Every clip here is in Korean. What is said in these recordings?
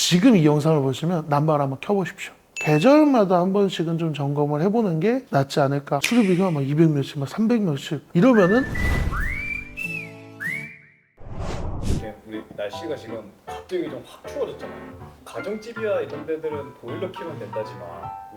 지금 이 영상을 보시면 난방을 한번 켜보십시오. 계절마다 한 번씩은 좀 점검을 해보는 게 낫지 않을까. 수리비가 막 200몇씩, 막 300몇씩 이러면은 우리 날씨가 지금 갑자기 좀 확 추워졌잖아요. 가정집이야 이런 데들은 보일러 켜면 된다지만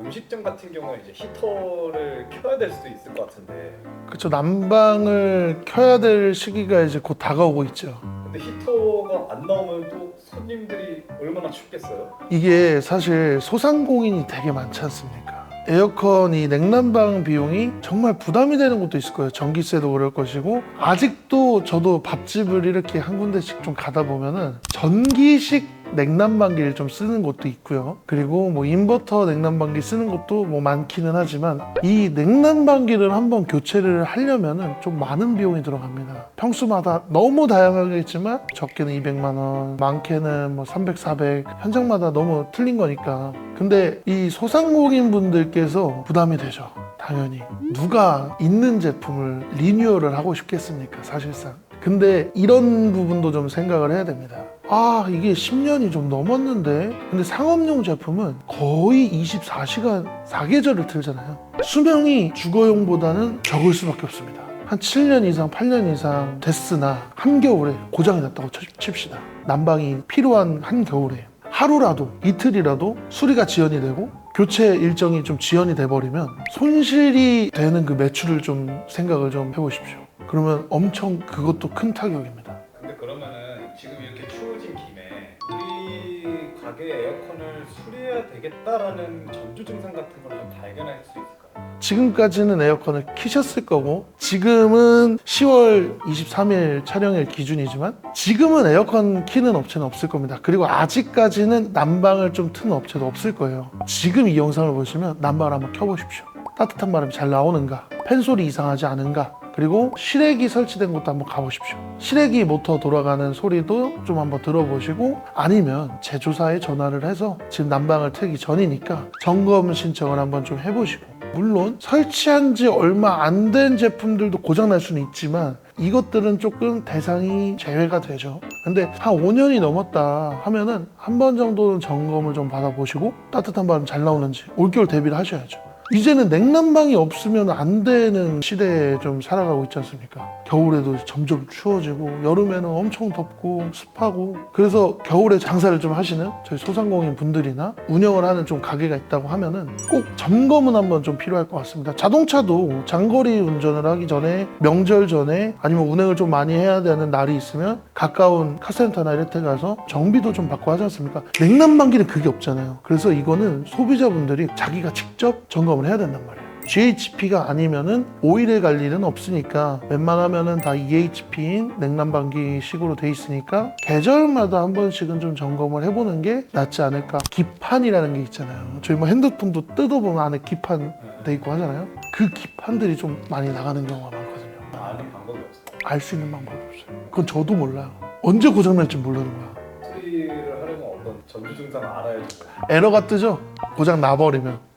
음식점 같은 경우는 이제 히터를 켜야 될 수도 있을 것 같은데. 그쵸, 난방을 켜야 될 시기가 이제 곧 다가오고 있죠. 근데 히터가 안 나오면 또 손님들이 얼마나 춥겠어요? 이게 사실 소상공인이 되게 많지 않습니까? 에어컨이 냉난방 비용이 정말 부담이 되는 것도 있을 거예요. 전기세도 그럴 것이고, 아직도 저도 밥집을 이렇게 한 군데씩 좀 가다 보면은 전기식 냉난방기를 좀 쓰는 곳도 있고요. 그리고 뭐 인버터 냉난방기 쓰는 것도 뭐 많기는 하지만 이 냉난방기를 한번 교체를 하려면은 좀 많은 비용이 들어갑니다. 평수마다 너무 다양하겠지만 적게는 200만 원, 많게는 뭐 300, 400, 현장마다 너무 틀린 거니까. 근데 이 소상공인 분들께서 부담이 되죠. 당연히 누가 있는 제품을 리뉴얼을 하고 싶겠습니까, 사실상. 근데 이런 부분도 좀 생각을 해야 됩니다. 아, 이게 10년이 좀 넘었는데, 근데 상업용 제품은 거의 24시간 4계절을 틀잖아요. 수명이 주거용보다는 적을 수밖에 없습니다. 한 7년 이상, 8년 이상 됐으나 한겨울에 고장이 났다고 칩시다. 난방이 필요한 한겨울에 하루라도, 이틀이라도 수리가 지연이 되고 교체 일정이 좀 지연이 돼버리면 손실이 되는 그 매출을 좀 생각을 좀 해보십시오. 그러면 엄청 그것도 큰 타격입니다. 근데 그러면은 지금 이렇게 추워진 김에 우리 가게 에어컨을 수리해야 되겠다라는 전조 증상 같은 걸 좀 발견할 수 있을까요? 지금까지는 에어컨을 키셨을 거고, 지금은 10월 23일 촬영일 기준이지만 지금은 에어컨 키는 업체는 없을 겁니다. 그리고 아직까지는 난방을 좀 트는 업체도 없을 거예요. 지금 이 영상을 보시면 난방을 한번 켜보십시오. 따뜻한 바람이 잘 나오는가, 팬소리 이상하지 않은가, 그리고 실외기 설치된 곳도 한번 가보십시오. 실외기 모터 돌아가는 소리도 좀 한번 들어보시고, 아니면 제조사에 전화를 해서 지금 난방을 틀기 전이니까 점검 신청을 한번 좀 해보시고, 물론 설치한 지 얼마 안 된 제품들도 고장날 수는 있지만 이것들은 조금 대상이 제외가 되죠. 근데 한 5년이 넘었다 하면은 한 번 정도는 점검을 좀 받아보시고 따뜻한 바람 잘 나오는지 올겨울 대비를 하셔야죠. 이제는 냉난방이 없으면 안 되는 시대에 좀 살아가고 있지 않습니까? 겨울에도 점점 추워지고 여름에는 엄청 덥고 습하고. 그래서 겨울에 장사를 좀 하시는 저희 소상공인 분들이나 운영을 하는 좀 가게가 있다고 하면은 꼭 점검은 한번 좀 필요할 것 같습니다. 자동차도 장거리 운전을 하기 전에, 명절 전에, 아니면 운행을 좀 많이 해야 되는 날이 있으면 가까운 카센터나 이런 데 가서 정비도 좀 받고 하지 않습니까? 냉난방기는 그게 없잖아요. 그래서 이거는 소비자분들이 자기가 직접 점검을 해야 된단 말이에요. GHP가 아니면은 오일에 갈 일은 없으니까 웬만하면은 다 EHP인 냉난방기 식으로 돼 있으니까 계절마다 한 번씩은 좀 점검을 해보는 게 낫지 않을까. 기판이라는 게 있잖아요. 저희 뭐 핸드폰도 뜯어보면 안에 기판 돼 있고 하잖아요. 그 기판들이 좀 많이 나가는 경우가 많거든요. 아는 방법이 없어요. 알 수 있는 방법이 없어요. 그건 저도 몰라요. 언제 고장날지 모르는 거야. 수리를 하려면 어떤 전조 증상을 알아야지. 에러가 뜨죠? 고장 나버리면.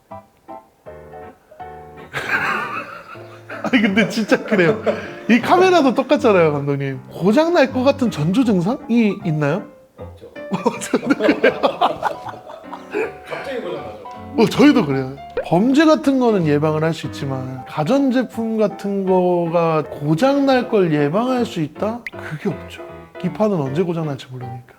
아니 근데 진짜 그래요. 이 카메라도 똑같잖아요, 감독님. 고장 날 것 같은 전조 증상이 있나요? 없죠. 저도 그래요. 갑자기 고장 나죠. 저희도 그래요. 범죄 같은 거는 예방을 할 수 있지만 가전제품 같은 거가 고장 날 걸 예방할 수 있다? 그게 없죠. 기판은 언제 고장 날지 모르니까.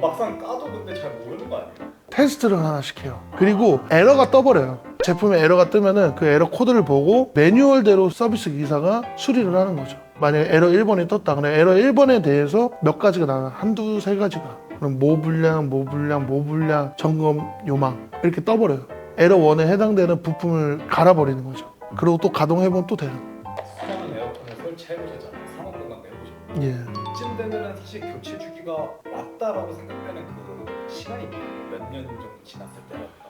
막상 까도 근데 잘 모르는 거 아니에요? 테스트를 하나씩 해요. 그리고 에러가 떠버려요. 제품에 에러가 뜨면은 그 에러 코드를 보고 매뉴얼대로 서비스 기사가 수리를 하는 거죠. 만약에 에러 1번이 떴다. 그럼 에러 1번에 대해서 몇 가지가 나와요. 한두 세 가지가. 그럼 모 불량, 점검 요망 이렇게 떠버려요. 에러 1에 해당되는 부품을 갈아버리는 거죠. 그리고 또 가동해보면 또 되는. 수많은 에어컨을 설치해보셨잖아요. 산업공간도 해보셨고. 예. 이쯤 되면은 사실 교체 주기가 왔다라고 생각되는 그 시간이 몇 년 정도 지났을 때랄까?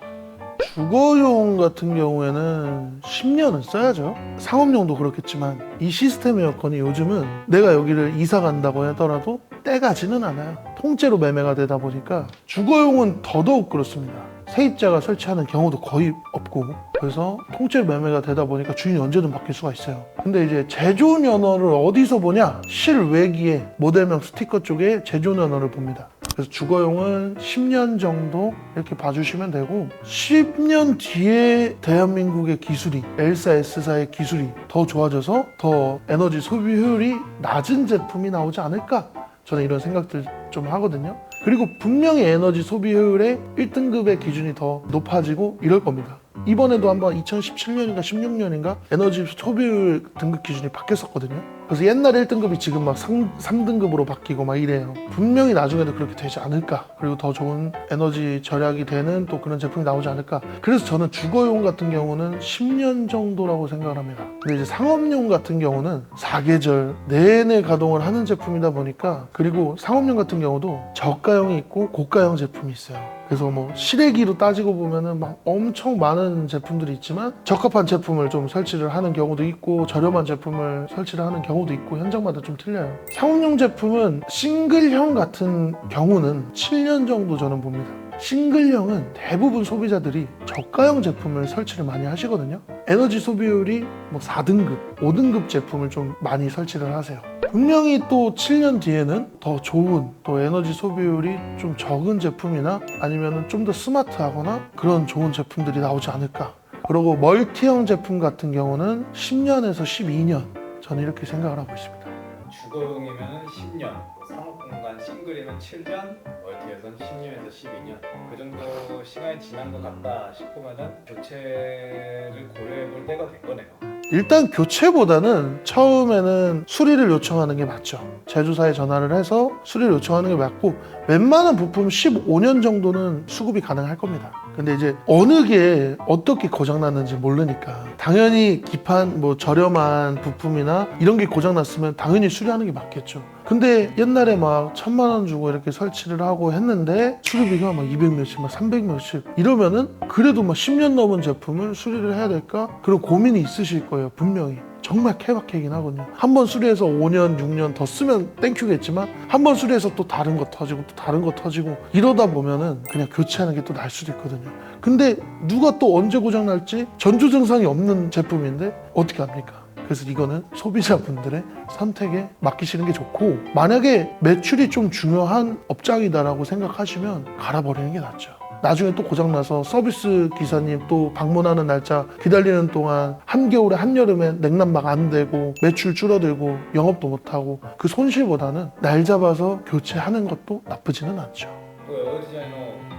주거용 같은 경우에는 10년은 써야죠. 상업용도 그렇겠지만 이 시스템 에어컨이 요즘은 내가 여기를 이사 간다고 하더라도 떼가지는 않아요. 통째로 매매가 되다 보니까 주거용은 더더욱 그렇습니다. 세입자가 설치하는 경우도 거의 없고, 그래서 통째로 매매가 되다 보니까 주인이 언제든 바뀔 수가 있어요. 근데 이제 제조 연어를 어디서 보냐? 실외기에 모델명 스티커 쪽에 제조 연어를 봅니다. 그래서 주거용은 10년 정도 이렇게 봐주시면 되고 10년 뒤에 대한민국의 기술이 L사, S사의 기술이 더 좋아져서 더 에너지 소비 효율이 낮은 제품이 나오지 않을까 저는 이런 생각들 좀 하거든요. 그리고 분명히 에너지 소비 효율의 1등급의 기준이 더 높아지고 이럴 겁니다. 이번에도 한번 2017년인가 16년인가 에너지 소비율 등급 기준이 바뀌었었거든요. 그래서 옛날 1등급이 지금 막 3등급으로 바뀌고 막 이래요. 분명히 나중에도 그렇게 되지 않을까. 그리고 더 좋은 에너지 절약이 되는 또 그런 제품이 나오지 않을까. 그래서 저는 주거용 같은 경우는 10년 정도라고 생각을 합니다. 근데 이제 상업용 같은 경우는 4계절 내내 가동을 하는 제품이다 보니까, 그리고 상업용 같은 경우도 저가형이 있고 고가형 제품이 있어요. 그래서 뭐 실외기로 따지고 보면은 막 엄청 많은 제품들이 있지만 적합한 제품을 좀 설치를 하는 경우도 있고 저렴한 제품을 설치를 하는 경우도 있고 현장마다 좀 틀려요. 상업용 제품은 싱글형 같은 경우는 7년 정도 저는 봅니다. 싱글형은 대부분 소비자들이 저가형 제품을 설치를 많이 하시거든요. 에너지 소비율이 뭐 4등급, 5등급 제품을 좀 많이 설치를 하세요. 분명히 또 7년 뒤에는 더 좋은 또 에너지 소비율이 좀 적은 제품이나 아니면 좀 더 스마트하거나 그런 좋은 제품들이 나오지 않을까. 그리고 멀티형 제품 같은 경우는 10년에서 12년 저는 이렇게 생각을 하고 있습니다. 주거용이면 10년, 상업공간 싱글이면 7년, 멀티에서는 10년에서 12년. 그 정도 시간이 지난 것 같다 싶으면은 교체를 고려해 볼 때가 된 거네요. 일단 교체보다는 처음에는 수리를 요청하는 게 맞죠. 제조사에 전화를 해서 수리를 요청하는 게 맞고, 웬만한 부품 15년 정도는 수급이 가능할 겁니다. 근데 이제 어느 게 어떻게 고장났는지 모르니까 당연히 기판 뭐 저렴한 부품이나 이런 게 고장났으면 당연히 수리하는 게 맞겠죠. 근데 옛날에 막 1,000만 원 주고 이렇게 설치를 하고 했는데 수리비가 막 200 몇십, 막 300 몇십 이러면은 그래도 막 10년 넘은 제품을 수리를 해야 될까? 그런 고민이 있으실 거예요, 분명히. 정말 케바케이긴 하거든요. 한 번 수리해서 5년, 6년 더 쓰면 땡큐겠지만 한 번 수리해서 또 다른 거 터지고 또 다른 거 터지고 이러다 보면은 그냥 교체하는 게 또 날 수도 있거든요. 근데 누가 또 언제 고장 날지 전조 증상이 없는 제품인데 어떻게 합니까? 그래서 이거는 소비자분들의 선택에 맡기시는 게 좋고, 만약에 매출이 좀 중요한 업장이다라고 생각하시면 갈아버리는 게 낫죠. 나중에 또 고장나서 서비스 기사님 또 방문하는 날짜 기다리는 동안 한겨울에 한여름에 냉난막 안 되고 매출 줄어들고 영업도 못하고 그 손실보다는 날 잡아서 교체하는 것도 나쁘지는 않죠. 또 여러 디자이너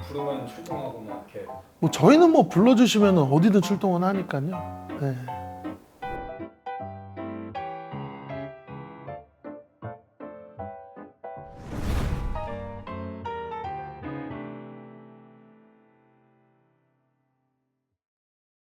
부르면 출동하고 막 이렇게. 뭐 저희는 뭐 불러주시면 어디든 출동은 하니까요. 네.